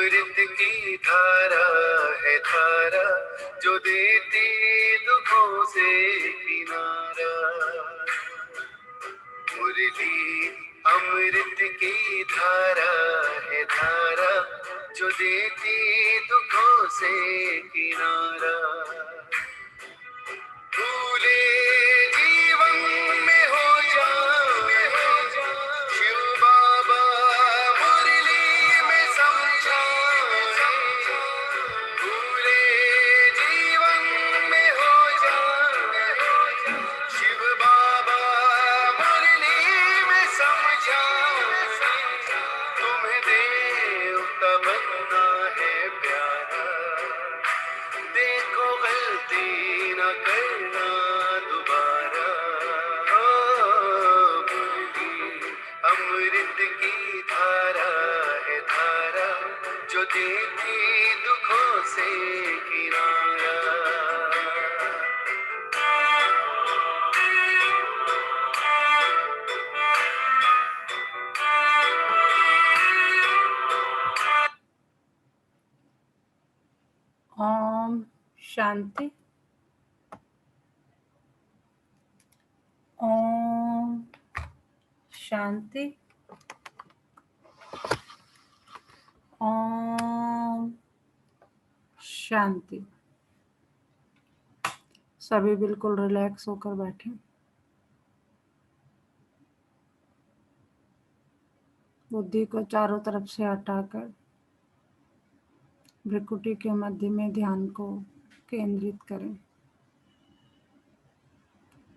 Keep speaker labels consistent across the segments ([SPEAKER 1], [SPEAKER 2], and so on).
[SPEAKER 1] अमृत की धारा है धारा, जो देती दुखों से किनारा। मुरली अमृत की धारा है धारा, जो देती दुखों से किनारा। भूले जीवन में हो जाए शिव बाबा मुरली में समझाए। भूले जीवन में हो जाए शिव बाबा मुरली में समझाए। तुम्हें देव का बनना है प्यारा, देखो गलती न करना दोबारा। मुरली अमृत की धारा है धारा, जो देती दुखों से किनारा।
[SPEAKER 2] ओम शांति। ओम शांति। ओम शांति। सभी बिल्कुल रिलैक्स होकर बैठे। बुद्धि को चारों तरफ से हटाकर भ्रिकुटी के मध्य में ध्यान को केंद्रित करें।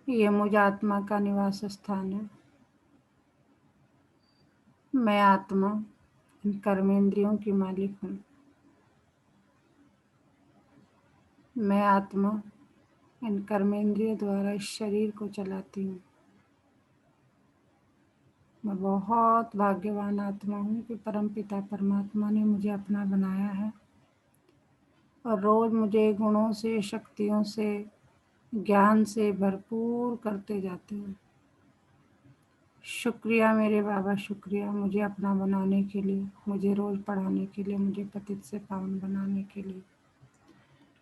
[SPEAKER 2] ये मुझ आत्मा का निवास स्थान है। मैं आत्मा इन कर्मेंद्रियों की मालिक हूँ। मैं आत्मा इन कर्मेंद्रियों द्वारा इस शरीर को चलाती हूँ। मैं बहुत भाग्यवान आत्मा हूँ कि परमपिता परमात्मा ने मुझे अपना बनाया है और रोज मुझे गुणों से, शक्तियों से, ज्ञान से भरपूर करते जाते हैं। शुक्रिया मेरे बाबा, शुक्रिया मुझे अपना बनाने के लिए, मुझे रोज पढ़ाने के लिए, मुझे पतित से पावन बनाने के लिए,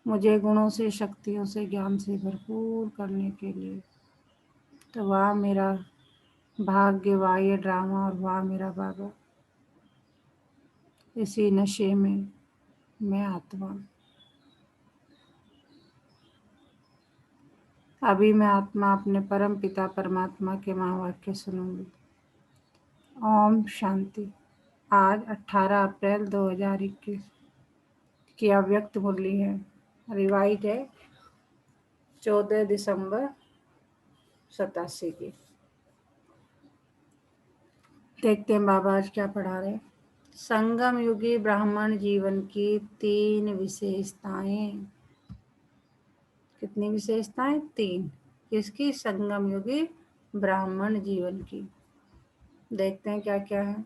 [SPEAKER 2] मुझे गुणों से, शक्तियों से, ज्ञान से भरपूर करने के लिए। तो वाह मेरा भाग्य, वाह ये ड्रामा, और वाह मेरा बाबा। इसी नशे में मैं आत्मा। अभी मैं आत्मा अपने परम पिता परमात्मा के महावाक्य सुनूंगी। ओम शांति। आज 18 अप्रैल 2021 की अव्यक्त मुरली है। रिवाइज है 14 दिसंबर 87 की। देखते हैं बाबा आज क्या पढ़ा रहे हैं। संगम युगी ब्राह्मण जीवन की 3 विशेषताएं। कितनी विशेषताएं? 3। किसकी? संगम युगी ब्राह्मण जीवन की। देखते हैं क्या क्या है।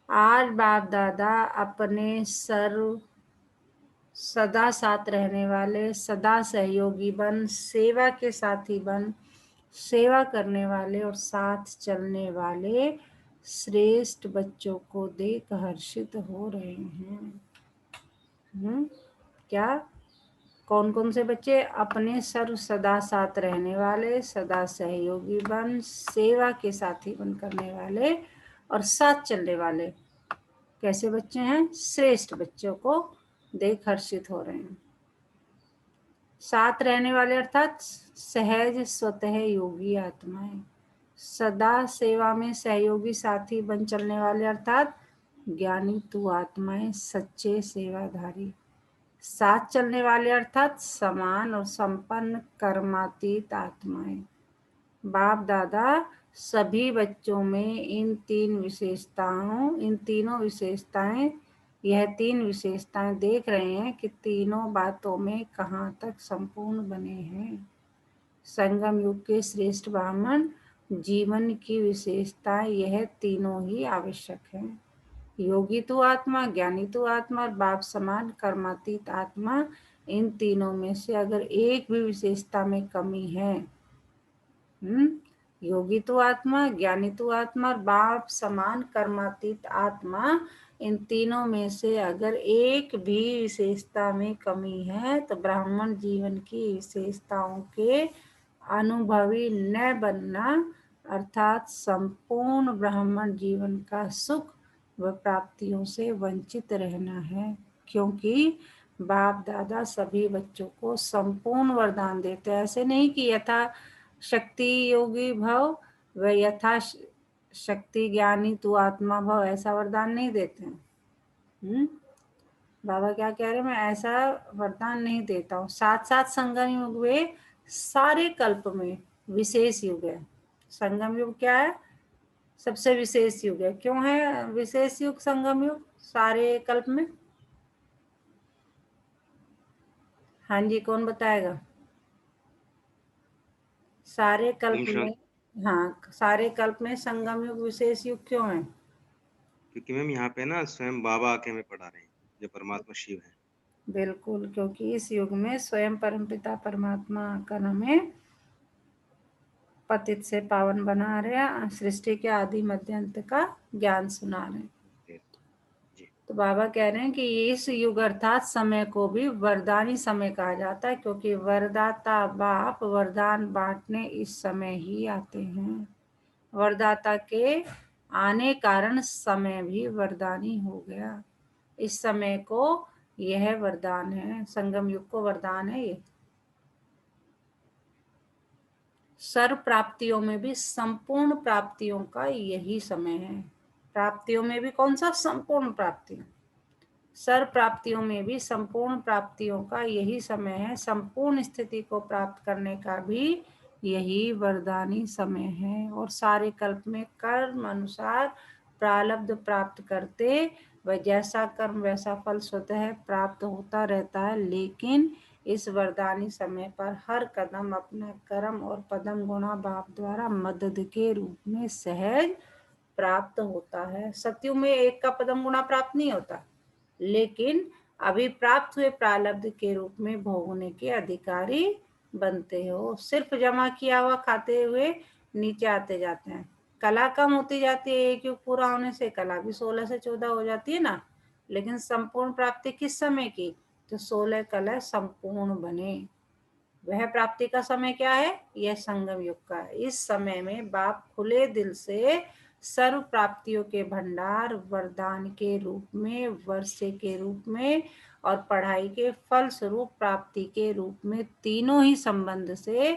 [SPEAKER 2] आज बाप दादा अपने सदा साथ रहने वाले, सदा सहयोगी बन, सेवा के साथी बन, सेवा करने वाले और साथ चलने वाले श्रेष्ठ बच्चों को देख हर्षित हो रहे हैं। क्या? कौन कौन से बच्चे? अपने सदा साथ रहने वाले, सदा सहयोगी बन, सेवा के साथी बन करने वाले और साथ चलने वाले कैसे बच्चे हैं? श्रेष्ठ बच्चों को देख हर्षित हो रहे हैं। साथ रहने वाले अर्थात सहज स्वतः योगी आत्माएं। सदा सेवा में सहयोगी साथी बन चलने वाले अर्थात ज्ञानी तू आत्माएं, सच्चे सेवाधारी। साथ चलने वाले अर्थात समान और संपन्न कर्मातीत आत्माएं। बाप दादा सभी बच्चों में इन तीनों विशेषताएं, यह 3 विशेषताएं देख रहे हैं कि तीनों बातों में कहाँ तक संपूर्ण बने हैं। संगम युग के श्रेष्ठ ब्राह्मण जीवन की विशेषताएं यह तीनों ही आवश्यक हैं। योगी तो आत्मा, ज्ञानी तो आत्मा और बाप समान कर्मातीत आत्मा, इन तीनों में से अगर एक भी विशेषता में कमी है, योगी तो आत्मा, ज्ञानी तो आत्मा और बाप समान कर्मातीत आत्मा, इन तीनों में से अगर एक भी विशेषता में कमी है तो ब्राह्मण जीवन की विशेषताओं के अनुभवी न बनना अर्थात संपूर्ण ब्राह्मण जीवन का सुख व प्राप्तियों से वंचित रहना है। क्योंकि बाप दादा सभी बच्चों को संपूर्ण वरदान देते हैं। ऐसे नहीं कि यथा शक्ति योगी भव व यथा शक्ति ज्ञानी तू आत्मा भव, ऐसा वरदान नहीं देते हैं। बाबा क्या कह रहे हैं, मैं ऐसा वरदान नहीं देता हूँ। साथ साथ संगम युग वे सारे कल्प में विशेष युग है। संगम युग क्या है, सबसे विशेष युग है। क्यों है विशेष युग संगम युग सारे कल्प में? हाँ जी, कौन बताएगा? सारे कल्प
[SPEAKER 3] मैम
[SPEAKER 2] में, हाँ सारे कल्प में संगम युग विशेष युग क्यों है?
[SPEAKER 3] क्योंकि मैम यहाँ पे ना स्वयं बाबा आके हमें पढ़ा रहे हैं, जो परमात्मा शिव है।
[SPEAKER 2] बिल्कुल, क्योंकि इस युग में स्वयं परमपिता परमात्मा आकर हमें पतित से पावन बना रहे हैं, सृष्टि के आदि मध्य अंत का ज्ञान सुना रहे हैं।
[SPEAKER 3] जी
[SPEAKER 2] तो बाबा कह रहे हैं कि इस युग अर्थात समय को भी वरदानी समय कहा जाता है, क्योंकि वरदाता बाप वरदान बांटने इस समय ही आते हैं। वरदाता के आने कारण समय भी वरदानी हो गया। इस समय को यह वरदान है, संगम युग को वरदान है ये। सर्व प्राप्तियों में भी संपूर्ण प्राप्तियों का यही समय है। प्राप्तियों में भी कौन सा? संपूर्ण प्राप्ति। सर्व प्राप्तियों में भी संपूर्ण प्राप्तियों का यही समय है। संपूर्ण स्थिति को प्राप्त करने का भी यही वरदानी समय है। और सारे कल्प में कर्म अनुसार प्रारब्ध प्राप्त करते वह जैसा कर्म वैसा फल स्वतः प्राप्त होता रहता है। लेकिन इस वरदानी समय पर हर कदम अपना कर्म और पदम गुणा बाप द्वारा मदद के रूप में सहज प्राप्त होता है। सत्युग में एक का पदम गुणा प्राप्त नहीं होता, लेकिन अभी प्राप्त हुए प्रारब्ध के रूप में भोगने के अधिकारी बनते हो। सिर्फ जमा किया हुआ खाते हुए नीचे आते जाते हैं। कला कम होती जाती है, एक युग पूरा होने से कला भी 16 से 14 हो जाती है ना। लेकिन संपूर्ण प्राप्ति किस समय की? तो 16 कला संपूर्ण बने, वह प्राप्ति का समय क्या है? यह संगम युग का है। इस समय में बाप खुले दिल से सर्व प्राप्तियों के भंडार वरदान के रूप में, वर्षे के रूप में और पढ़ाई के फल स्वरूप प्राप्ति के रूप में, तीनों ही संबंध से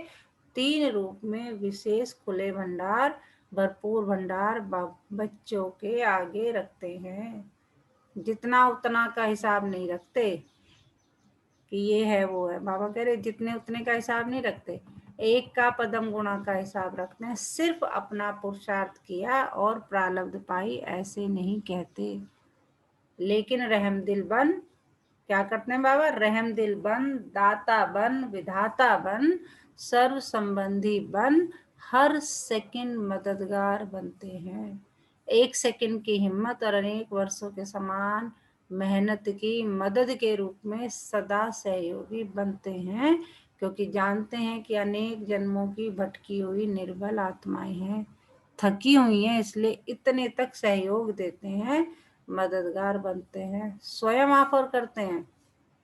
[SPEAKER 2] तीन रूप में विशेष खुले भंडार, भरपूर भंडार बच्चों के आगे रखते हैं। जितना उतना का हिसाब नहीं रखते कि ये है वो है। बाबा कह रहे जितने उतने का हिसाब नहीं रखते, एक का पदम गुणा का हिसाब रखते हैं। सिर्फ अपना पुरुषार्थ किया और प्रारब्ध पाई ऐसे नहीं कहते। लेकिन रहम दिल बन, क्या करते हैं बाबा? रहम दिल बन, दाता बन, विधाता बन, सर्व संबंधी बन, हर सेकंड मददगार बनते हैं। एक सेकंड की हिम्मत और अनेक वर्षों के समान मेहनत की मदद के रूप में सदा सहयोगी बनते हैं, क्योंकि जानते हैं कि अनेक जन्मों की भटकी हुई निर्बल आत्माएं हैं, थकी हुई हैं, इसलिए इतने तक सहयोग देते हैं, मददगार बनते हैं, स्वयं ऑफर करते हैं।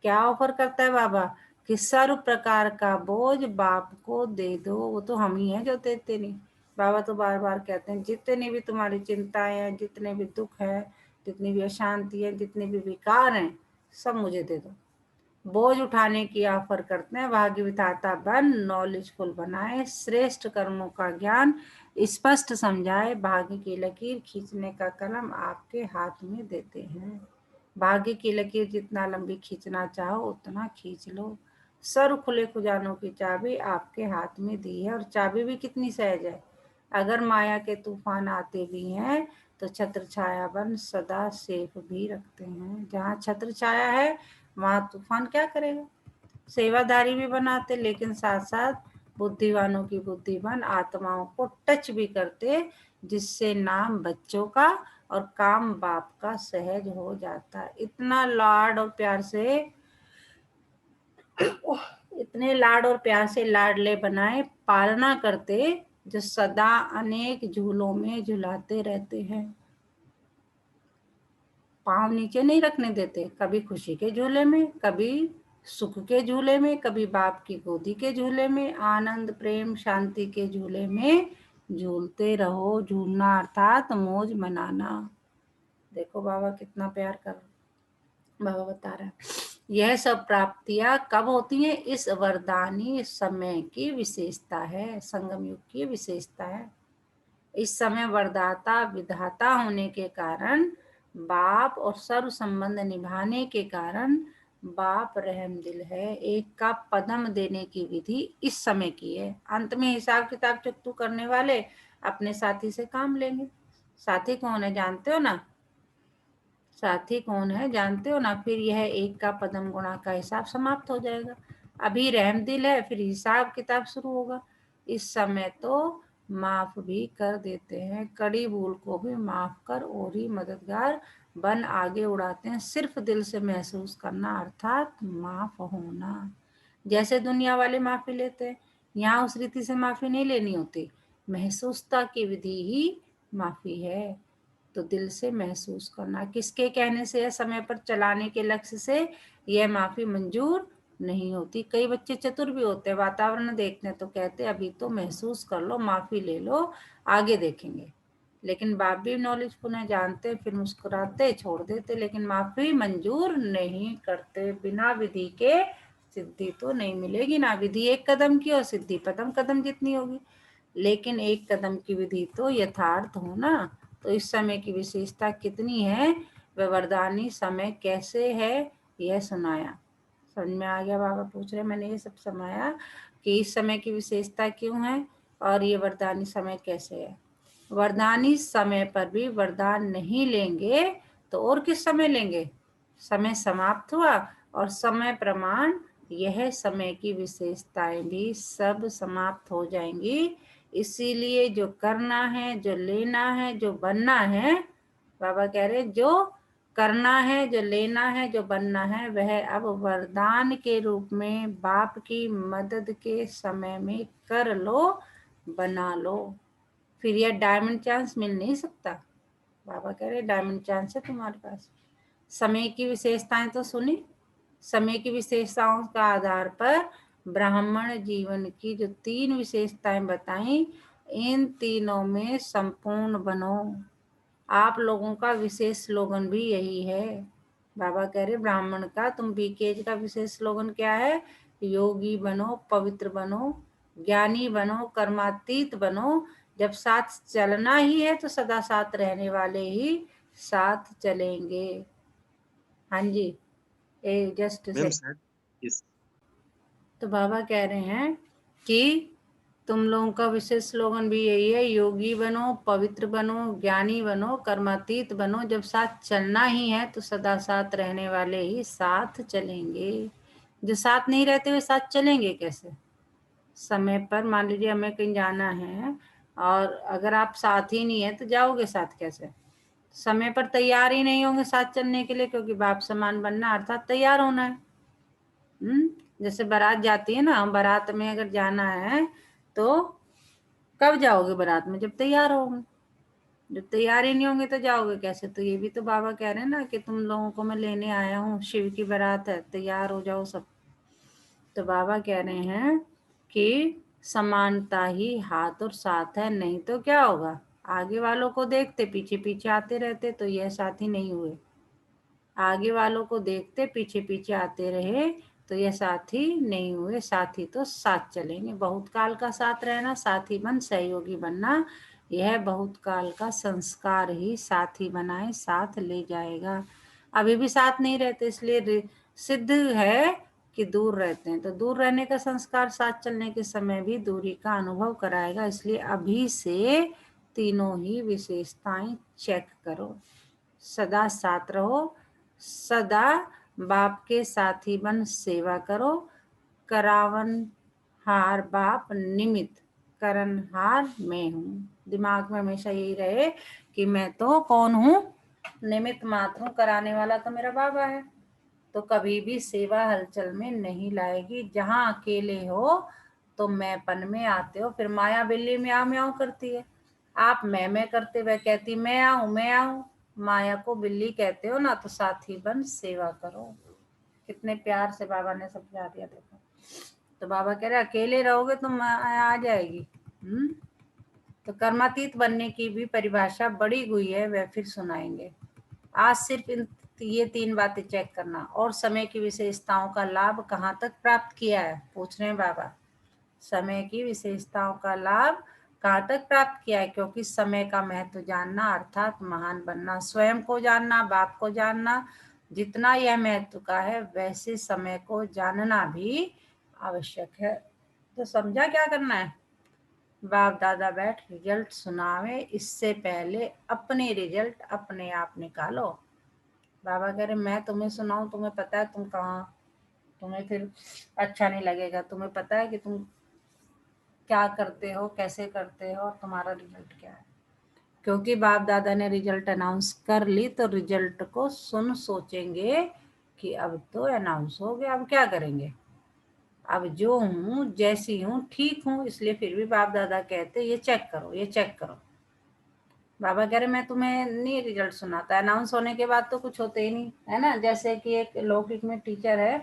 [SPEAKER 2] क्या ऑफर करता है बाबा? कि सर्व प्रकार का बोझ बाप को दे दो। वो तो हम ही हैं जो देते नहीं। बाबा तो बार बार कहते हैं जितनी भी तुम्हारी चिंताएं हैं, जितने भी दुख है, जितनी भी अशांति है, जितने भी विकार हैं, सब मुझे दे दो। बोझ उठाने की ऑफर करते हैं। भाग्य विधाता बन, नॉलेजफुल बनाए, श्रेष्ठ कर्मों का ज्ञान स्पष्ट समझाए, भाग्य की लकीर खींचने का कलम आपके हाथ में देते हैं। भाग्य की लकीर जितना लंबी खींचना चाहो उतना खींच लो। सर्व खुले खजानों की चाबी आपके हाथ में दी है, और चाबी भी कितनी सहज है। अगर माया के तूफान आते भी हैं तो छत्र छाया बन सदा सेफ भी रखते हैं। जहाँ छत्र छाया है वहां तूफान क्या करेगा? सेवादारी भी बनाते, लेकिन साथ साथ बुद्धिवानों की बुद्धिमान आत्माओं को टच भी करते, जिससे नाम बच्चों का और काम बाप का सहज हो जाता है। इतना लाड और प्यार से, इतने लाड और प्यार से लाडले बनाए पालना करते, जो सदा अनेक झूलों में झुलाते रहते हैं। पाँव नीचे नहीं रखने देते, कभी खुशी के झूले में, कभी सुख के झूले में, कभी बाप की गोदी के झूले में, आनंद प्रेम शांति के झूले में झूलते रहो। झूलना अर्थात मौज मनाना। देखो बाबा कितना प्यार कर, बाबा बता रहे हैं यह सब प्राप्तियां कब होती हैं? इस वरदानी समय की विशेषता है, संगम युग की विशेषता है। इस समय वरदाता विधाता होने के कारण, बाप और सर्व संबंध निभाने के कारण बाप रहम दिल है। एक का पदम देने की विधि इस समय की है। अंत में हिसाब किताब चुकतू करने वाले अपने साथी से काम लेंगे। साथी कौन है जानते हो ना? साथी कौन है जानते हो ना? फिर यह एक का पदम गुणा का हिसाब समाप्त हो जाएगा। अभी रहमदिल है, फिर हिसाब किताब शुरू होगा। इस समय तो माफ भी कर देते हैं, कड़ी भूल को भी माफ कर और ही मददगार बन आगे उड़ाते हैं। सिर्फ दिल से महसूस करना अर्थात माफ होना। जैसे दुनिया वाले माफी लेते हैं, यहाँ उस रीति से माफी नहीं लेनी होती। महसूसता की विधि ही माफी है। तो दिल से महसूस करना, किसके कहने से है? समय पर चलाने के लक्ष्य से यह माफी मंजूर नहीं होती। कई बच्चे चतुर भी होते हैं, वातावरण देखते हैं तो कहते हैं अभी तो महसूस कर लो, माफी ले लो, आगे देखेंगे। लेकिन बाप भी नॉलेजफुल है, जानते, फिर मुस्कुराते छोड़ देते, लेकिन माफी मंजूर नहीं करते। बिना विधि के सिद्धि तो नहीं मिलेगी ना। विधि एक कदम की और सिद्धि पदम कदम जितनी होगी, लेकिन एक कदम की विधि तो यथार्थ हो ना। तो इस समय की विशेषता कितनी है, वह वरदानी समय कैसे है, यह सुनाया। समझ में आ गया? बाबा पूछ रहे, मैंने ये सब समाया कि इस समय की विशेषता क्यों है और ये वरदानी समय कैसे है। वरदानी समय पर भी वरदान नहीं लेंगे तो और किस समय लेंगे? समय समाप्त हुआ और समय प्रमाण, यह समय की विशेषताएं भी सब समाप्त हो जाएंगी। इसीलिए जो करना है, जो लेना है, जो बनना है, बाबा कह रहे जो करना है, जो लेना है, जो बनना है, वह अब वरदान के रूप में बाप की मदद के समय में कर लो, बना लो। फिर यह डायमंड चांस मिल नहीं सकता। बाबा कह रहे डायमंड चांस है तुम्हारे पास। समय की विशेषताएं तो सुनी। समय की विशेषताओं का आधार पर ब्राह्मण जीवन की जो 3 विशेषताएं बताई, इन तीनों में संपूर्ण बनो। आप लोगों का विशेष स्लोगन भी यही है। बाबा कह रहे ब्राह्मण का, तुम बीकेज का विशेष स्लोगन क्या है? योगी बनो, पवित्र बनो, ज्ञानी बनो, कर्मातीत बनो। जब साथ चलना ही है तो सदा साथ रहने वाले ही साथ चलेंगे। हाँ जी, जस्ट
[SPEAKER 3] मैम
[SPEAKER 2] से।
[SPEAKER 3] शायद इस
[SPEAKER 2] तो बाबा कह रहे हैं कि तुम लोगों का विशेष स्लोगन भी यही है, योगी बनो, पवित्र बनो, ज्ञानी बनो, कर्मातीत बनो। जब साथ चलना ही है तो सदा साथ रहने वाले ही साथ चलेंगे। जो साथ नहीं रहते हुए साथ चलेंगे कैसे? समय पर मान लीजिए हमें कहीं जाना है और अगर आप साथ ही नहीं है तो जाओगे साथ कैसे? समय पर तैयार ही नहीं होंगे साथ चलने के लिए, क्योंकि बाप समान बनना अर्थात तैयार होना है। जैसे बारात जाती है ना, बारात में अगर जाना है तो कब जाओगे बारात में? जब तैयार होगे। जब तैयार ही नहीं होंगे तो जाओगे कैसे? तो ये भी तो बाबा कह रहे हैं ना कि तुम लोगों को मैं लेने आया हूँ, शिव की बारात है, तैयार हो जाओ सब। तो बाबा कह रहे हैं कि समानता ही हाथ और साथ है, नहीं तो क्या होगा? आगे वालों को देखते पीछे पीछे आते रहते तो यह साथी नहीं हुए। आगे वालों को देखते पीछे पीछे आते रहे तो यह साथी नहीं हुए। साथी तो साथ चलेंगे। बहुत काल का साथ रहना, साथी बन सहयोगी बनना, यह बहुत काल का संस्कार ही साथी बनाए साथ ले जाएगा। अभी भी साथ नहीं रहते, इसलिए सिद्ध है कि दूर रहते हैं। तो दूर रहने का संस्कार साथ चलने के समय भी दूरी का अनुभव कराएगा। इसलिए अभी से तीनों ही विशेषताएं चेक करो। सदा साथ रहो, सदा बाप के साथी बन सेवा करो। करावन हार बाप निमित्त, करन हार मैं हूँ। दिमाग में हमेशा यही रहे कि मैं तो कौन हूँ? निमित्त मात्र हूँ, कराने वाला तो मेरा बाबा है। तो कभी भी सेवा हलचल में नहीं लाएगी। जहाँ अकेले हो तो मैंपन में आते हो। फिर माया बिल्ली म्याऊं म्याऊं करती है, आप मैं करते, वह कहती मैं आऊं मैं आऊं। माया को बिल्ली कहते हो ना, तो साथी बन सेवा करो। कितने प्यार से बाबा ने समझा दिया। देखो, तो बाबा कह रहे अकेले रहोगे तो माया आ जाएगी। तो कर्मातीत बनने की भी परिभाषा बड़ी हुई है, वह फिर सुनाएंगे। आज सिर्फ ये 3 बातें चेक करना। और समय की विशेषताओं का लाभ कहाँ तक प्राप्त किया है, पूछ रहे हैं बाबा। समय की विशेषताओं का लाभ कहाँ तक प्राप्त किया है, क्योंकि समय का महत्व जानना अर्थात महान बनना, स्वयं को जानना, बाप को जानना जितना यह महत्व का है, वैसे समय को जानना भी आवश्यक है। तो समझा क्या करना है? बाप दादा बैठ रिजल्ट सुनावे, इससे पहले अपने रिजल्ट अपने आप निकालो। बाबा कह रहे मैं तुम्हें सुनाऊं, तुम्हें पता है तुम कहाँ, तुम्हें फिर अच्छा नहीं लगेगा। तुम्हें पता है कि तुम क्या करते हो, कैसे करते हो और तुम्हारा रिजल्ट क्या है। क्योंकि बाप दादा ने रिजल्ट अनाउंस कर ली, तो रिजल्ट को सुन सोचेंगे कि अब तो अनाउंस हो गया, अब क्या करेंगे। अब जो हूँ जैसी हूँ ठीक हूँ, इसलिए फिर भी बाप दादा कहते ये चेक करो, ये चेक करो। बाबा कह रहे मैं तुम्हें नहीं रिजल्ट सुनाता, अनाउंस होने के बाद तो कुछ होते ही नहीं है ना। जैसे कि एक लौकिक में टीचर है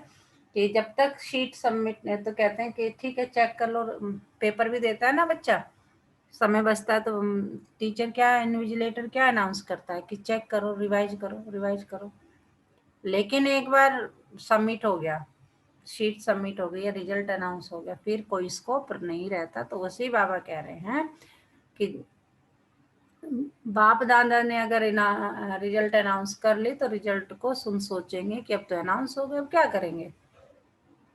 [SPEAKER 2] कि जब तक शीट सबमिट तो कहते हैं कि ठीक है चेक कर लो, पेपर भी देता है ना बच्चा, समय बचता है तो टीचर क्या, इन्विजिलेटर क्या अनाउंस करता है कि चेक करो, रिवाइज करो, रिवाइज करो। लेकिन एक बार सबमिट हो गया, शीट सबमिट हो गई है, रिजल्ट अनाउंस हो गया, फिर कोई स्कोप नहीं रहता। तो वैसे ही बाबा कह रहे हैं कि बाप दादा ने अगर रिजल्ट अनाउंस कर ली, तो रिजल्ट को सुन सोचेंगे कि अब तो अनाउंस हो गया, अब क्या करेंगे।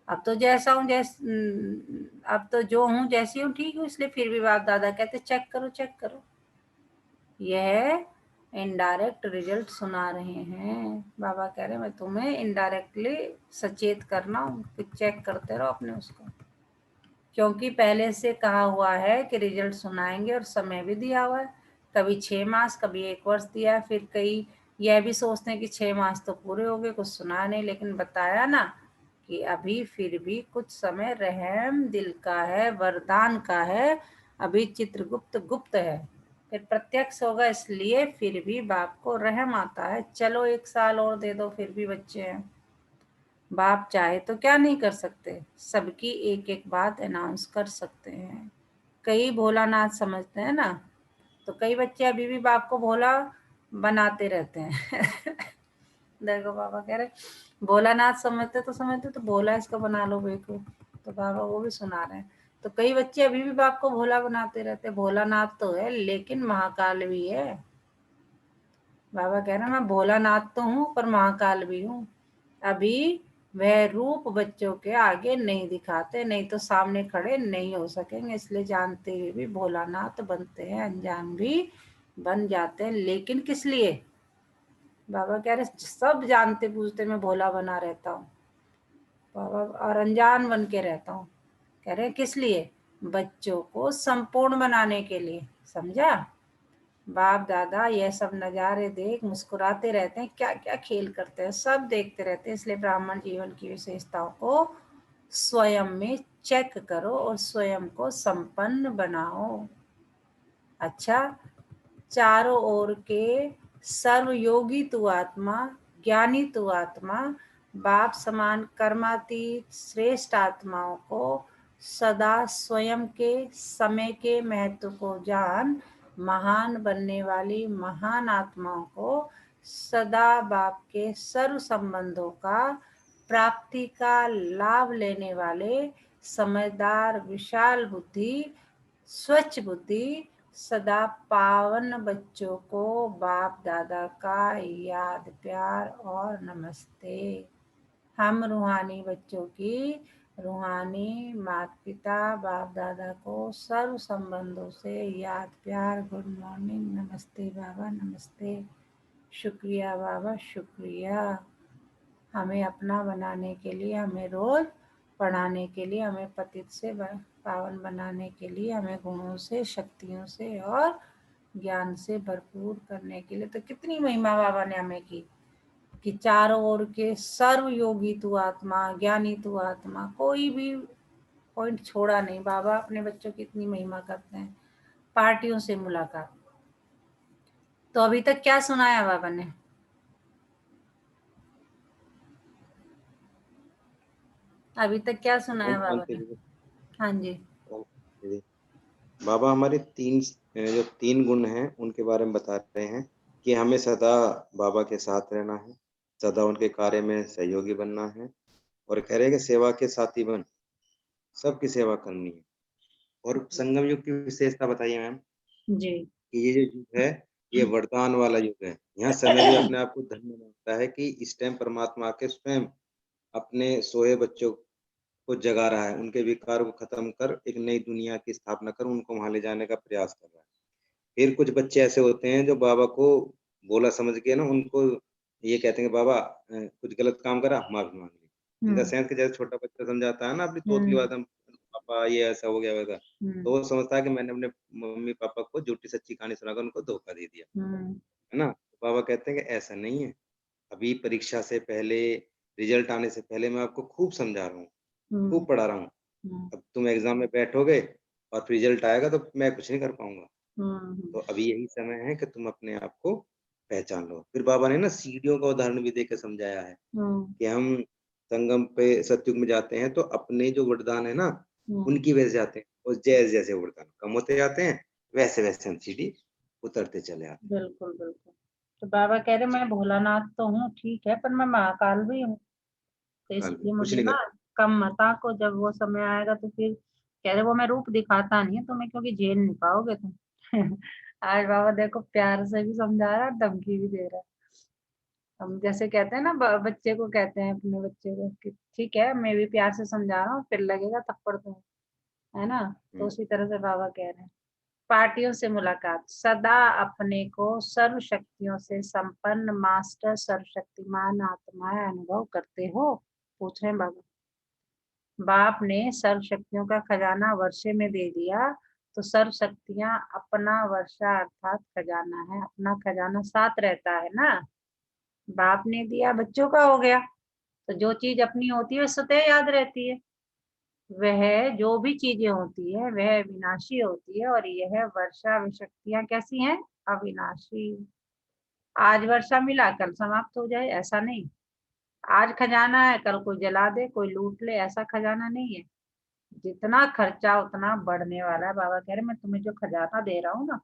[SPEAKER 2] अब तो जैसा हूँ अब तो जो हूँ जैसी हूँ ठीक हूँ, इसलिए फिर भी बाप दादा कहते चेक करो, चेक करो। यह इनडायरेक्ट रिजल्ट सुना रहे हैं। बाबा कह रहे मैं तुम्हें इनडायरेक्टली सचेत करना हूँ कि चेक करते रहो अपने उसको, क्योंकि पहले से कहा हुआ है कि रिजल्ट सुनाएंगे और समय भी दिया हुआ है। कभी 6 मास, कभी 1 वर्ष दिया है। फिर कई यह भी सोचते हैं कि 6 मास तो पूरे हो गए, कुछ सुना नहीं, लेकिन बताया ना कि अभी फिर भी कुछ समय रहम दिल का है, वरदान का है, अभी चित्रगुप्त गुप्त है, फिर प्रत्यक्ष होगा, इसलिए फिर भी बाप को रहम आता है। चलो 1 साल और दे दो, फिर भी बच्चे हैं। बाप चाहे तो क्या नहीं कर सकते, सबकी एक एक बात अनाउंस कर सकते हैं। कई भोलानाथ समझते हैं ना, तो कई बच्चे अभी भी बाप को भोला बनाते रहते हैं। देखो बाबा कह रहे भोलानाथ समझते तो समझते, तो भोला इसका बना लो बेको। तो बाबा वो भी सुना रहे हैं। तो कई बच्चे अभी भी बाप को भोला बनाते रहते। भोलानाथ तो है लेकिन महाकाल भी है। बाबा कह रहे हैं मैं भोलानाथ तो हूँ पर महाकाल भी हूँ। अभी वह रूप बच्चों के आगे नहीं दिखाते, नहीं तो सामने खड़े नहीं हो सकेंगे, इसलिए जानते हुए भी भोलानाथ बनते हैं, अनजान भी बन जाते हैं। लेकिन किस लिए? बाबा कह रहे सब जानते पूछते मैं भोला बना रहता हूँ बाबा, और अनजान बन के रहता हूँ। कह रहे किस लिए? बच्चों को संपूर्ण बनाने के लिए। समझा? बाप दादा यह सब नज़ारे देख मुस्कुराते रहते हैं, क्या क्या खेल करते हैं, सब देखते रहते हैं। इसलिए ब्राह्मण जीवन की विशेषताओं को स्वयं में चेक करो और स्वयं को संपन्न बनाओ। अच्छा, चारों ओर के सर्वयोगी तू आत्मा, ज्ञानी तू आत्मा, बाप समान कर्मातीत श्रेष्ठ आत्माओं को सदा स्वयं के समय के महत्व को जान, महान बनने वाली महान आत्माओं को सदा बाप के सर्व संबंधों का प्राप्ति का लाभ लेने वाले समझदार विशाल बुद्धि स्वच्छ बुद्धि सदा पावन बच्चों को बाप दादा का याद प्यार और नमस्ते। हम रूहानी बच्चों की रूहानी माता पिता बाप दादा को सर्व संबंधों से याद प्यार, गुड मॉर्निंग, नमस्ते बाबा, नमस्ते, शुक्रिया बाबा, शुक्रिया। हमें अपना बनाने के लिए, हमें रोज पढ़ाने के लिए, हमें पतित से पावन बनाने के लिए, हमें गुणों से, शक्तियों से और ज्ञान से भरपूर करने के लिए। तो कितनी महिमा बाबा ने हमें की कि चारों ओर के सर्व योगी तू आत्मा, ज्ञानी तू आत्मा, कोई भी पॉइंट छोड़ा नहीं। बाबा अपने बच्चों की इतनी महिमा करते हैं। पार्टियों से मुलाकात, तो अभी तक क्या सुनाया बाबा ने? अभी तक क्या सुनाया
[SPEAKER 3] कौन
[SPEAKER 2] बाबा
[SPEAKER 3] से
[SPEAKER 2] ने? हाँ जी।
[SPEAKER 3] जी। बाबा हमारे जो 3 गुण हैं उनके बारे में बता रहे हैं कि हमें सदा बाबा के साथ रहना है, सदा उनके कार्य में सहयोगी बनना है और कह रहे हैं कि सेवा के साथी बन, सबकी सेवा करनी है। और संगम युग की विशेषता बताइए मैम
[SPEAKER 2] जी।
[SPEAKER 3] कि ये जो युग है, ये वरदान वाला युग है। यहाँ समय भी अपने आप को धन्य मानता है कि इस टाइम परमात्मा आके स्वयं अपने सोए बच्चों को जगा रहा है, उनके विकार को खत्म कर एक नई दुनिया की स्थापना कर उनको वहाँ ले जाने का प्रयास कर रहा है। फिर कुछ बच्चे ऐसे होते हैं जो बाबा को बोला समझ के ना उनको ये कहते हैं कि बाबा कुछ गलत काम करा माफी मांग ली। In the
[SPEAKER 2] hmm.
[SPEAKER 3] सेंस कि जैसे छोटा बच्चा समझाता है ना अपनी तोतली
[SPEAKER 2] हम्म।
[SPEAKER 3] बात, हम पापा ये ऐसा हो गया वैसा, तो वो समझता है कि मैंने अपने मम्मी पापा को झूठी सच्ची कहानी सुनाकर उनको धोखा दे दिया,
[SPEAKER 2] हम्म।
[SPEAKER 3] है ना? तो बाबा कहते हैं कि ऐसा नहीं है। अभी परीक्षा से पहले, रिजल्ट आने से पहले मैं आपको खूब समझा रहा हूँ,
[SPEAKER 2] हम्म।
[SPEAKER 3] खूब पढ़ा रहा हूँ।
[SPEAKER 2] हम्म।
[SPEAKER 3] अब तुम एग्जाम में बैठोगे और फिर रिजल्ट आएगा तो मैं कुछ नहीं कर पाऊंगा।
[SPEAKER 2] हम्म।
[SPEAKER 3] तो अभी यही समय है कि तुम अपने आप को पहचान लो। फिर बाबा ने ना सीढ़ियों का उदाहरण भी देकर समझाया है
[SPEAKER 2] हम्म।
[SPEAKER 3] कि हम संगम पे सतयुग में जाते हैं तो अपने जो वरदान है ना
[SPEAKER 2] हम्म।
[SPEAKER 3] उनकी वजह से जाते हैं और जैसे जैसे वरदान कम होते जाते हैं वैसे वैसे हम सीढ़ी उतरते चले आते
[SPEAKER 2] बिल्कुल बिल्कुल। तो बाबा कह रहे मैं भोलानाथ तो हूँ ठीक है, पर मैं महाकाल भी हूँ, तो
[SPEAKER 3] हैं।
[SPEAKER 2] इसलिए
[SPEAKER 3] कुछ
[SPEAKER 2] मुझे
[SPEAKER 3] नहीं
[SPEAKER 2] ना
[SPEAKER 3] कर
[SPEAKER 2] कम मत आको। जब वो समय आएगा तो फिर कह रहे वो मैं रूप दिखाता नहीं है तुम्हें, क्योंकि झेल नहीं पाओगे तुम। आज बाबा देखो प्यार से भी समझा रहा है, धमकी भी दे रहा है। हम जैसे कहते हैं ना, बच्चे को कहते हैं अपने बच्चे को कि ठीक है मैं भी प्यार से समझा रहा हूँ, फिर लगेगा थप्पड़ तो, है ना? तो
[SPEAKER 3] हम्म,
[SPEAKER 2] उसी तरह से बाबा कह रहे हैं। पार्टियों से मुलाकात। सदा अपने को सर्व शक्तियों से संपन्न मास्टर सर्वशक्तिमान आत्माएं अनुभव करते हो? पूछ रहे हैं बाबा। बाप ने सर्व शक्तियों का खजाना वर्षे में दे दिया, तो सर्व शक्तियां अपना वर्षा अर्थात खजाना है, अपना खजाना साथ रहता है ना। बाप ने दिया बच्चों का हो गया, तो जो चीज अपनी होती है स्वतः याद रहती है। वह जो भी चीजें होती है वह विनाशी होती है, और यह वर्षा शक्तियां कैसी हैं? अविनाशी। आज वर्षा मिला कल समाप्त हो जाए ऐसा नहीं। आज खजाना है कल कोई जला दे कोई लूट ले, ऐसा खजाना नहीं है। जितना खर्चा उतना बढ़ने वाला है। बाबा कह रहे मैं तुम्हें जो खजाना दे रहा हूँ ना,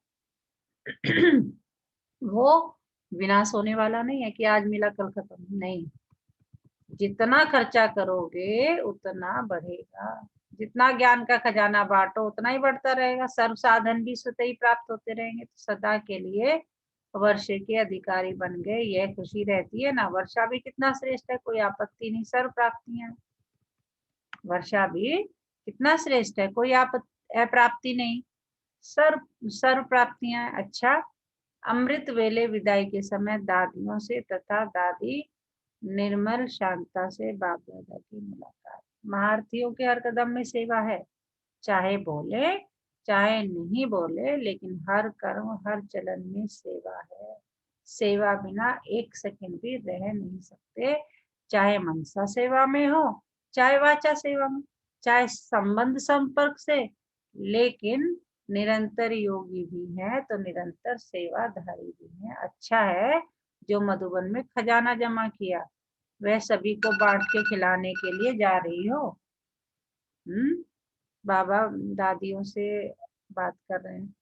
[SPEAKER 2] वो विनाश होने वाला नहीं है कि आज मिला कल खत्म, नहीं। जितना खर्चा करोगे उतना बढ़ेगा। जितना ज्ञान का खजाना बांटो उतना ही बढ़ता रहेगा। सर्व साधन भी स्वतः ही प्राप्त होते रहेंगे। तो सदा के लिए वर्षे के अधिकारी बन गए, यह खुशी रहती है ना। वर्षा भी कितना श्रेष्ठ है, कोई आपत्ति नहीं। सर्व प्राप्तियां, वर्षा भी कितना श्रेष्ठ है, कोई अप्राप्ति नहीं। सर्व सर्व प्राप्तियां। अच्छा, अमृत वेले विदाई के समय दादियों से तथा दादी निर्मल शांता से बाप दादा की मुलाकात। महारथियों के हर कदम में सेवा है, चाहे बोले चाहे नहीं बोले, लेकिन हर कर्म हर चलन में सेवा है। सेवा बिना एक सेकंड भी रह नहीं सकते, चाहे मनसा सेवा में हो चाहे वाचा सेवा में, चाहे संबंध संपर्क से। लेकिन निरंतर योगी भी है तो निरंतर सेवाधारी भी है। अच्छा है जो मधुबन में खजाना जमा किया, वह सभी को बांट के खिलाने के लिए जा रही हो। बाबा दादियों से बात कर रहे हैं।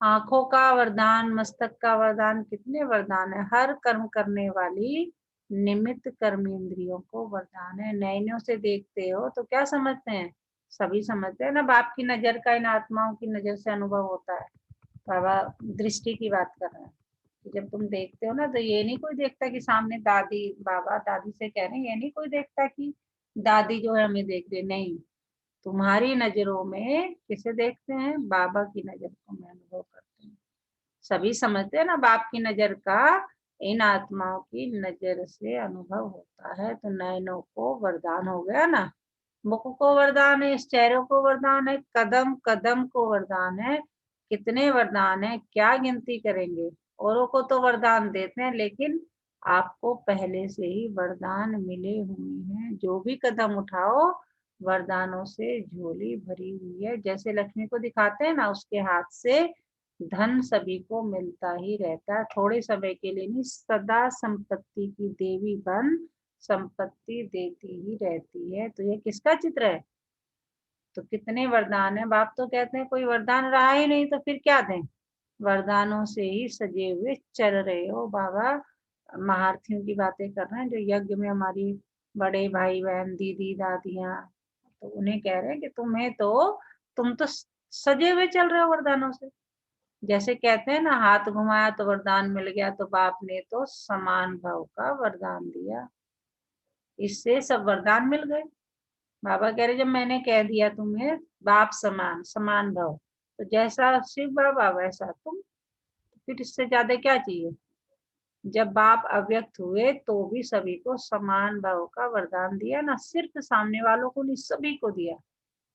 [SPEAKER 2] आंखों का वरदान, मस्तक का वरदान, कितने वरदान है। हर कर्म करने वाली निमित्त कर्मेंद्रियों को वरदान है। नयनों से देखते हो तो क्या समझते हैं? सभी समझते हैं ना। बाप की नजर का इन आत्माओं की नजर से अनुभव होता है। बाबा दृष्टि की बात कर रहे हैं कि जब तुम देखते हो ना, तो ये नहीं कोई देखता कि सामने दादी, बाबा दादी से कह रहे हैं, ये नहीं कोई देखता कि दादी जो है हमें देख रही, नहीं। तुम्हारी नजरों में किसे देखते हैं? बाबा की नजर को मैं अनुभव करते हैं। सभी समझते हैं ना, बाप की नजर का इन आत्माओं की नजर से अनुभव होता है। तो नयनों को वरदान हो गया ना, मुख को वरदान है, इस चेहरों को वरदान है, कदम कदम को वरदान है। कितने वरदान है, क्या गिनती करेंगे। औरों को तो वरदान देते हैं, लेकिन आपको पहले से ही वरदान मिले हुए हैं। जो भी कदम उठाओ वरदानों से झोली भरी हुई है। जैसे लक्ष्मी को दिखाते हैं ना, उसके हाथ से धन सभी को मिलता ही रहता है, थोड़े समय के लिए नहीं, सदा संपत्ति की देवी बन संपत्ति देती ही रहती है। तो ये किसका चित्र है? तो कितने वरदान है। बाप तो कहते हैं कोई वरदान रहा ही नहीं तो फिर क्या दें, वरदानों से ही सजे हुए चल रहे हो। बाबा महारथियों की बातें कर रहे हैं, जो यज्ञ में हमारी बड़े भाई बहन दीदी दादियां, तो उन्हें कह रहे हैं कि तुम तो सजे हुए चल रहे हो वरदानों से। जैसे कहते हैं ना, हाथ घुमाया तो वरदान मिल गया, तो बाप ने तो समान भाव का वरदान दिया, इससे सब वरदान मिल गए। बाबा कह रहे जब मैंने कह दिया तुम्हें बाप समान समान भाव, तो जैसा शिव बाबा वैसा तुम, फिर इससे ज्यादा क्या चाहिए। जब बाप अव्यक्त हुए तो भी सभी को समान भाव का वरदान दिया, ना सिर्फ सामने वालों को नहीं, सभी को दिया।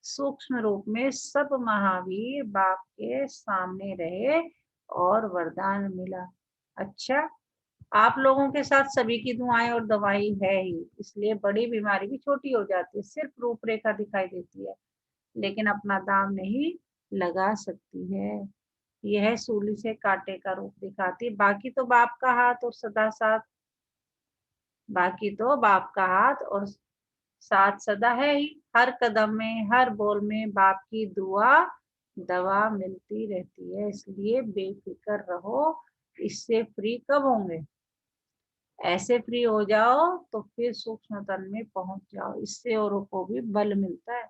[SPEAKER 2] सूक्ष्म रूप में सब महावीर बाप के सामने रहे और वरदान मिला। अच्छा, आप लोगों के साथ सभी की दुआएं और दवाई है ही, इसलिए बड़ी बीमारी भी छोटी हो जाती है, सिर्फ रूपरेखा दिखाई देती है, लेकिन अपना दाम नहीं लगा सकती है। यह सूली से कांटे का रूप दिखाती, बाकी तो बाप का हाथ और सदा साथ, बाकी तो बाप का हाथ और साथ सदा है ही। हर कदम में हर बोल में बाप की दुआ दवा मिलती रहती है, इसलिए बेफिक्र रहो। इससे फ्री कब होंगे? ऐसे फ्री हो जाओ तो फिर सूक्ष्म तन में पहुंच जाओ, इससे औरों को भी बल मिलता है।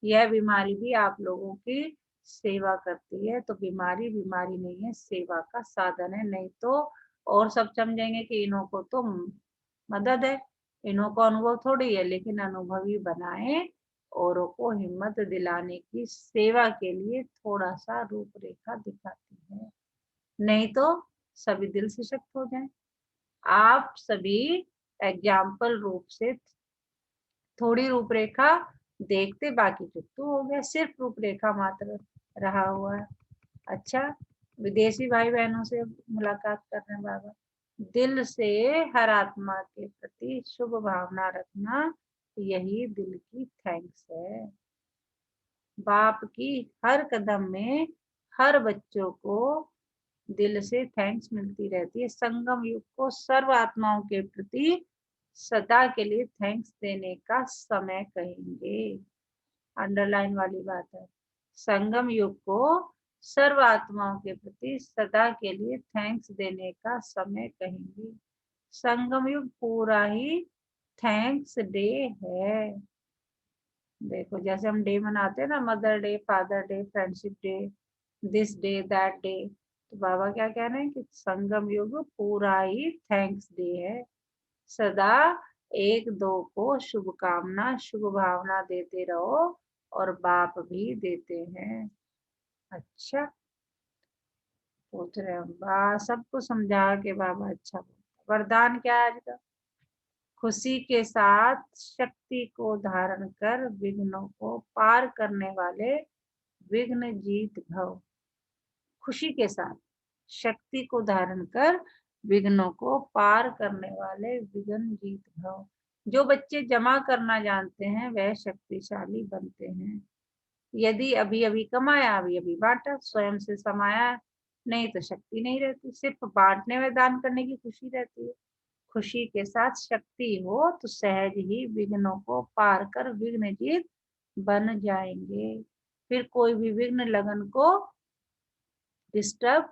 [SPEAKER 2] यह बीमारी भी आप लोगों की सेवा करती है, तो बीमारी बीमारी नहीं है, सेवा का साधन है। नहीं तो और सब समझेंगे कि इन्हों को तो मदद है, इन्हों को अनुभव थोड़ी है, लेकिन अनुभवी बनाए, औरों को हिम्मत दिलाने की सेवा के लिए थोड़ा सा रूपरेखा दिखाती है। नहीं तो सभी दिल से शक्त हो जाए। आप सभी एग्जाम्पल रूप से थोड़ी रूपरेखा देखते, बाकी चुप्तू हो गया, सिर्फ रूपरेखा मात्र रहा हुआ है। अच्छा, विदेशी भाई बहनों से मुलाकात कर रहे हैं बाबा। दिल से हर आत्मा के प्रति शुभ भावना रखना, यही दिल की थैंक्स है। बाप की हर कदम में हर बच्चों को दिल से थैंक्स मिलती रहती है। संगम युग को सर्व आत्माओं के प्रति सदा के लिए थैंक्स देने का समय कहेंगे। अंडरलाइन वाली बात है, संगम युग को सर्व आत्माओं के प्रति सदा के लिए थैंक्स देने का समय कहेंगे। संगम युग पूरा ही थैंक्स डे है। देखो जैसे हम डे मनाते हैं ना, mother day, father day, friendship day, this day that day, तो बाबा क्या कह रहे हैं कि संगम युग पूरा ही थैंक्स डे है। सदा एक दो को शुभकामना शुभ भावना देते रहो, और बाप भी देते हैं। अच्छा, पूछ रहे हम बा सबको समझा के बाबा अच्छा बोलते। वरदान क्या है आज का? खुशी के साथ शक्ति को धारण कर विघ्नों को पार करने वाले विघ्न जीत भव। खुशी के साथ शक्ति को धारण कर विघ्नों को पार करने वाले विघ्न जीत भव। जो बच्चे जमा करना जानते हैं वह शक्तिशाली बनते हैं। यदि अभी अभी कमाया, अभी अभी बांटा, स्वयं से समाया नहीं तो शक्ति नहीं रहती। सिर्फ बांटने में दान करने की खुशी रहती है। खुशी के साथ शक्ति हो तो सहज ही विघ्नों को पार कर विघ्न जीत बन जाएंगे। फिर कोई भी विघ्न लगन को डिस्टर्ब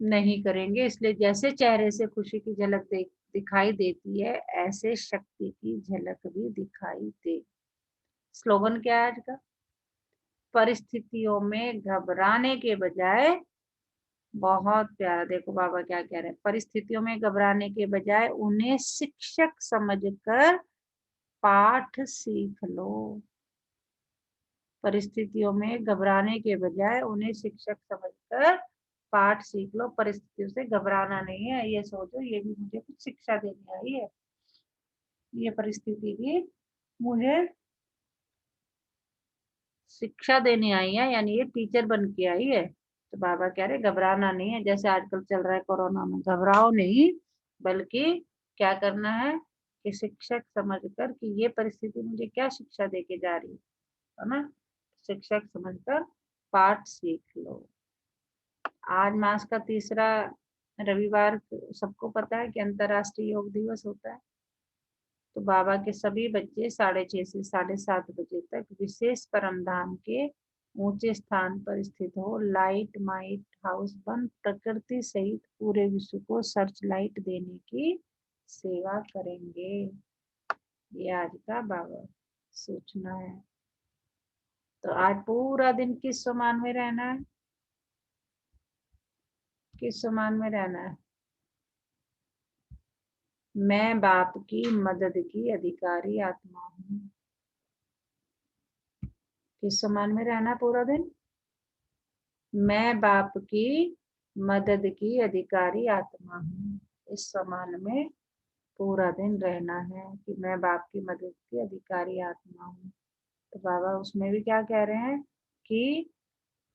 [SPEAKER 2] नहीं करेंगे। इसलिए जैसे चेहरे से खुशी की झलक दिखाई देती है, ऐसे शक्ति की झलक भी दिखाई दे। स्लोगन क्या है आज का? परिस्थितियों में घबराने के बजाय, बहुत प्यारा, देखो बाबा क्या कह रहे हैं, परिस्थितियों में घबराने के बजाय उन्हें शिक्षक समझकर पाठ सीख लो। परिस्थितियों में घबराने के बजाय उन्हें शिक्षक समझकर पाठ सीख लो। परिस्थितियों से घबराना नहीं है, ये सोचो ये भी मुझे कुछ शिक्षा देने आई है, ये परिस्थिति भी मुझे शिक्षा देने आई है, यानी ये टीचर बन के आई है। तो बाबा कह रहे घबराना नहीं है, जैसे आजकल चल रहा है कोरोना में, घबराओ नहीं, बल्कि क्या करना है कि शिक्षक समझकर कि ये परिस्थिति मुझे क्या शिक्षा दे के जा रही है ना, शिक्षक समझकर पाठ सीख लो। आज मास का तीसरा रविवार सबको पता है कि अंतर्राष्ट्रीय योग दिवस होता है। तो बाबा के सभी बच्चे 6:30 से 7:30 बजे तक विशेष परम धाम के ऊंचे स्थान पर स्थित हो लाइट माइट हाउस बन प्रकृति सहित पूरे विश्व को सर्च लाइट देने की सेवा करेंगे। ये आज का बाबा सूचना है। तो आज पूरा दिन किस समान में रहना है? किस समान में रहना है? मैं बाप की मदद की अधिकारी आत्मा हूँ। किस समान में रहना पूरा दिन? मैं बाप की मदद की अधिकारी आत्मा हूँ। इस समान में पूरा दिन रहना है कि मैं बाप की मदद की अधिकारी आत्मा हूँ। तो बाबा उसमें भी क्या कह रहे हैं कि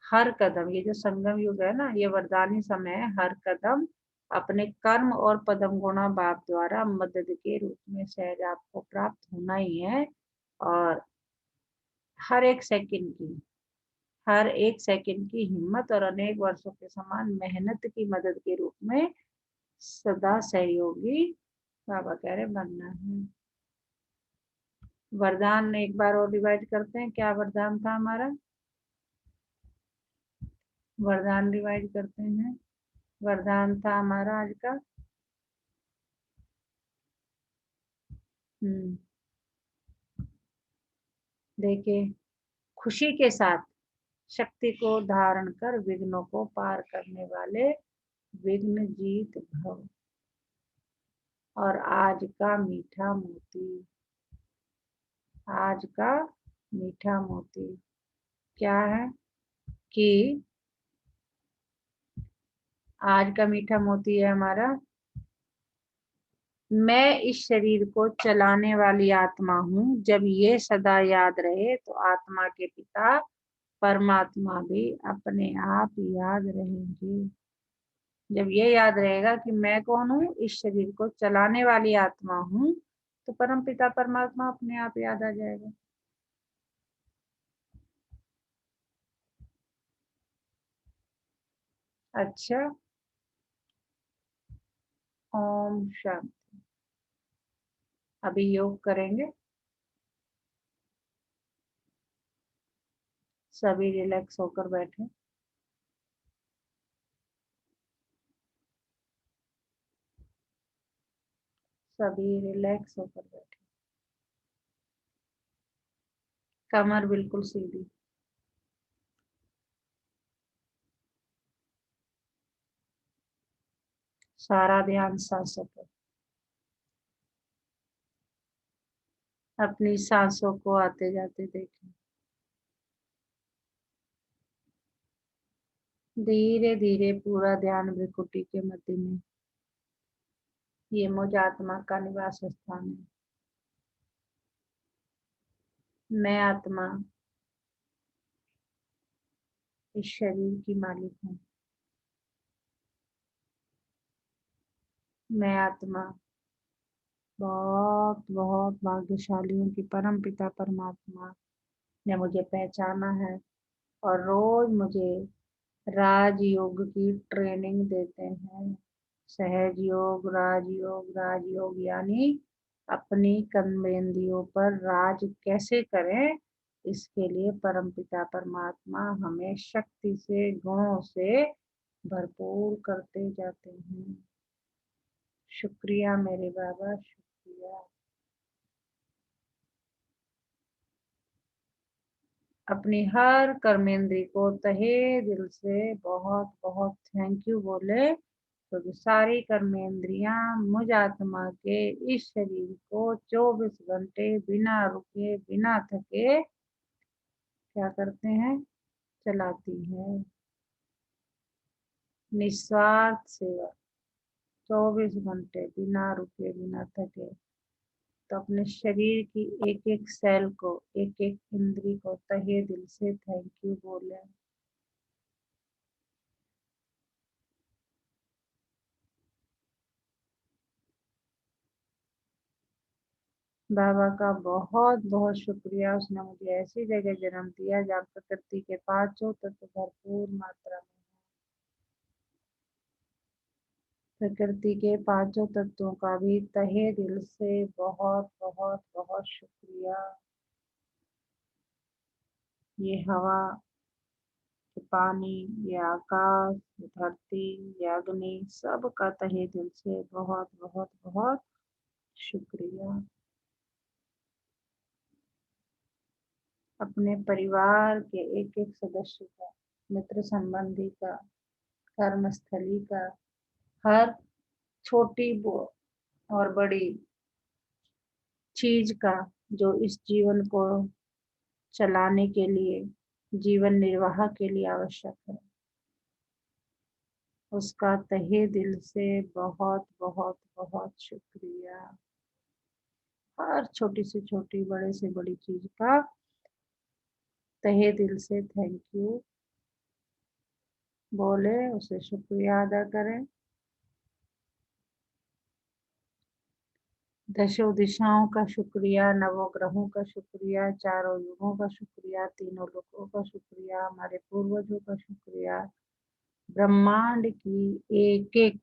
[SPEAKER 2] हर कदम, ये जो संगम युग है ना, ये वरदानी समय है, हर कदम अपने कर्म और पदम गुणा बाप द्वारा मदद के रूप में सहज आपको प्राप्त होना ही है। और हर एक सेकंड की, हर एक सेकंड की हिम्मत और अनेक वर्षों के समान मेहनत की मदद के रूप में सदा सहयोगी बाबा कह रहे बनना है। वरदान एक बार और रिवाइज करते हैं। क्या वरदान था हमारा? वरदान रिवाइज करते हैं। वरदान था हमारा आज का देखिए, खुशी के साथ शक्ति को धारण कर विघ्नों को पार करने वाले विघ्न जीत भव। और आज का मीठा मोती, आज का मीठा मोती क्या है कि आज का मीठा मोती है हमारा, मैं इस शरीर को चलाने वाली आत्मा हूँ। जब ये सदा याद रहे तो आत्मा के पिता परमात्मा भी अपने आप याद रहेंगे। जब ये याद रहेगा कि मैं कौन हूँ, इस शरीर को चलाने वाली आत्मा हूँ, तो परम पिता परमात्मा अपने आप याद आ जाएगा। अच्छा, ओम शांति। अभी योग करेंगे, सभी रिलैक्स होकर बैठे। सभी रिलैक्स होकर बैठे, कमर बिल्कुल सीधी। सारा ध्यान सांसों पर। अपनी सांसों को आते जाते देखें। धीरे धीरे पूरा ध्यान भ्रिकुटी के मध्य में। ये मुझ आत्मा का निवास स्थान है। मैं आत्मा इस शरीर की मालिक हूँ। मैं आत्मा बहुत बहुत भाग्यशाली हूँ कि परम पिता परमात्मा ने मुझे पहचाना है और रोज मुझे राजयोग की ट्रेनिंग देते हैं। सहज योग, राजयोग, राजयोग यानी अपनी कर्मेंद्रियों पर राज कैसे करें, इसके लिए परमपिता परमात्मा हमें शक्ति से, गुणों से भरपूर करते जाते हैं। शुक्रिया मेरे बाबा, शुक्रिया। अपनी हर कर्मेंद्री को तहे दिल से बहुत बहुत थैंक यू बोले, तो सारी कर्मेंद्रियां मुझ आत्मा के इस शरीर को 24 घंटे बिना रुके बिना थके क्या करते हैं, चलाती है। निस्वार्थ सेवा, 24 घंटे बिना रुके बिना थके। तो अपने शरीर की एक एक सेल को, एक एक इंद्री को तहे दिल से थैंक यू बोले। बाबा का बहुत बहुत शुक्रिया, उसने मुझे ऐसी जगह जन्म दिया जहाँ प्रकृति के पांचों तत्व भरपूर मात्रा में है। प्रकृति के पांचों तत्वों का भी तहे दिल से बहुत बहुत बहुत शुक्रिया। ये हवा, ये पानी, ये आकाश, ये धरती, ये अग्नि, सब का तहे दिल से बहुत बहुत बहुत शुक्रिया। अपने परिवार के एक एक सदस्य का, मित्र संबंधी का, कर्मस्थली का, हर छोटी और बड़ी चीज का जो इस जीवन को चलाने के लिए, जीवन निर्वाह के लिए आवश्यक है, उसका तहे दिल से बहुत बहुत बहुत शुक्रिया। हर छोटी से छोटी, बड़े से बड़ी चीज का तहे दिल से थैंक यू बोले, उसे शुक्रिया अदा करें। दशों दिशाओं का शुक्रिया, नवों ग्रहों का शुक्रिया, चारों युगों का शुक्रिया, तीनों लोकों का शुक्रिया, हमारे पूर्वजों का शुक्रिया, ब्रह्मांड की एक एक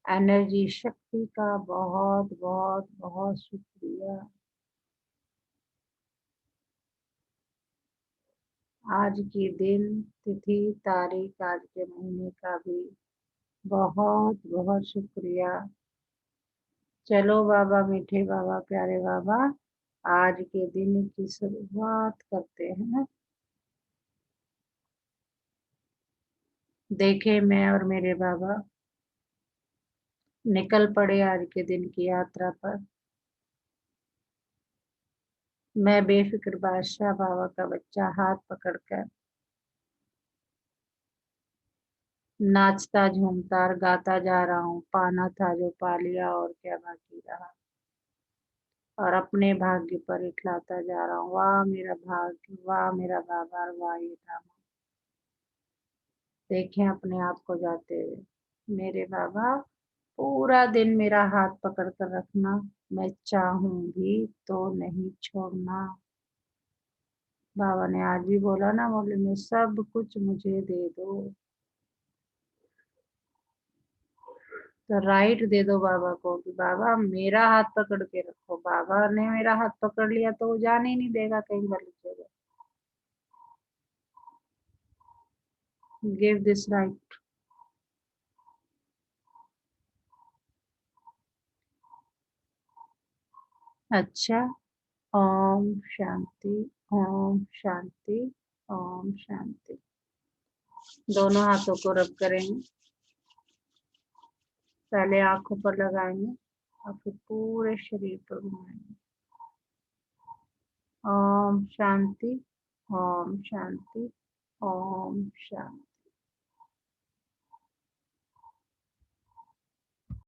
[SPEAKER 2] एनर्जी शक्ति का बहुत बहुत बहुत शुक्रिया। आज की दिन, तिथि, तारीख, आज के महीने का भी बहुत बहुत शुक्रिया। चलो बाबा, मीठे बाबा, प्यारे बाबा, आज के दिन की शुरुआत करते हैं। देखे मैं और मेरे बाबा निकल पड़े आज के दिन की यात्रा पर। मैं बेफिक्र बादशाह बाबा का बच्चा हाथ पकड़कर नाचता झूमता और गाता जा रहा हूँ। पाना था जो पा लिया, और क्या बाकी रहा, और अपने भाग्य पर इठलाता जा रहा हूँ। वाह मेरा भाग्य, वाह मेरा बाबा, और वाह ये ड्रामा। देखें अपने आप को जाते हुए। मेरे बाबा, पूरा दिन मेरा हाथ पकड़ कर रखना, मैं चाहूंगी तो नहीं छोड़ना। बाबा ने आज भी बोला ना, बोले मैं सब कुछ मुझे दे दो, तो राइट दे दो बाबा को कि बाबा मेरा हाथ पकड़ के रखो। बाबा ने मेरा हाथ पकड़ लिया तो वो जाने ही नहीं देगा कहीं गलत जगह। Give this right. अच्छा, ओम शांति, ओम शांति, ओम शांति। दोनों हाथों को रब करेंगे, पहले आंखों पर लगाएंगे और फिर पूरे शरीर पर घुमाएंगे। ओम शांति, ओम शांति, ओम शांति।